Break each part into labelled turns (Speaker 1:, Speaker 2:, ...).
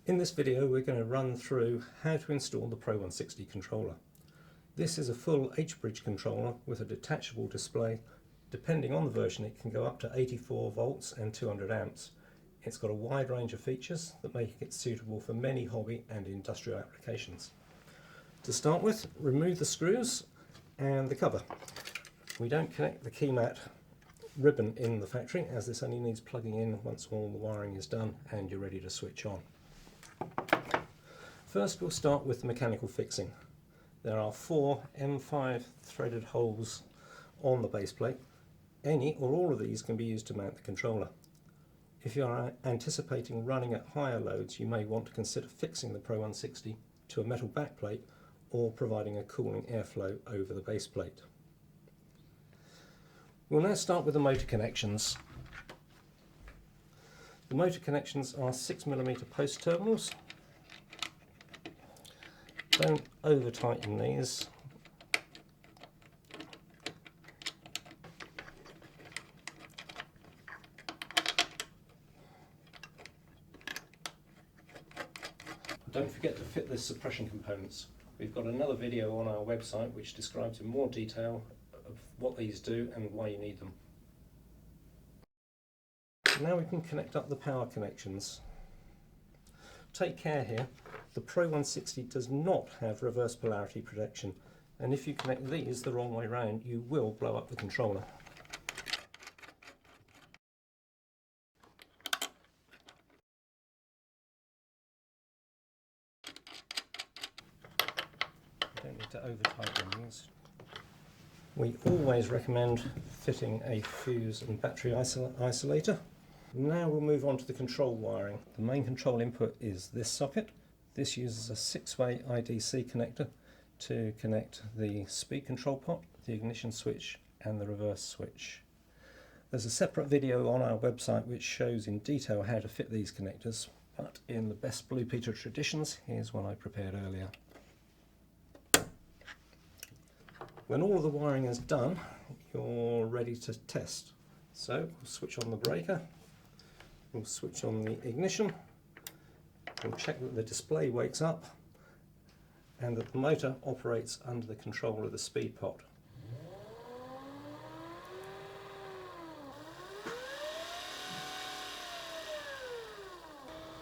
Speaker 1: In this video we're going to run through how to install the Pro-160 controller. This is a full H-bridge controller with a detachable display. Depending on the version it can go up to 84 volts and 200 amps. It's got a wide range of features that make it suitable for many hobby and industrial applications. To start with, remove the screws and the cover. We don't connect the key mat ribbon in the factory, as this only needs plugging in once all the wiring is done and you're ready to switch on. First we'll start with the mechanical fixing. There are 4 M5 threaded holes on the base plate. Any or all of these can be used to mount the controller. If you are anticipating running at higher loads, you may want to consider fixing the Pro-160 to a metal backplate or providing a cooling airflow over the base plate. We'll now start with the motor connections. The motor connections are 6mm post terminals. Don't over tighten these. Don't forget to fit the suppression components. We've got another video on our website which describes in more detail of what these do and why you need them. Now we can connect up the power connections. Take care here, the Pro-160 does not have reverse polarity protection, and if you connect these the wrong way round you will blow up the controller. Don't need to over tighten these. We always recommend fitting a fuse and battery isolator. Now we'll move on to the control wiring. The main control input is this socket. This uses a 6-way IDC connector to connect the speed control pot, the ignition switch and the reverse switch. There's a separate video on our website which shows in detail how to fit these connectors, but in the best Blue Peter traditions, here's one I prepared earlier. When all of the wiring is done, you're ready to test. So we'll switch on the breaker, we'll switch on the ignition, we'll check that the display wakes up and that the motor operates under the control of the speed pot.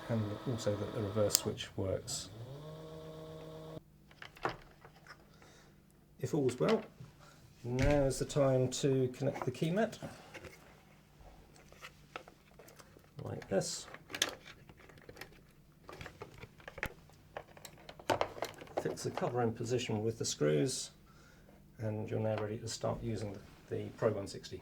Speaker 1: And also that the reverse switch works. If all's well, now is the time to connect the key mat, like this. Fix the cover in position with the screws and you're now ready to start using the Pro-160.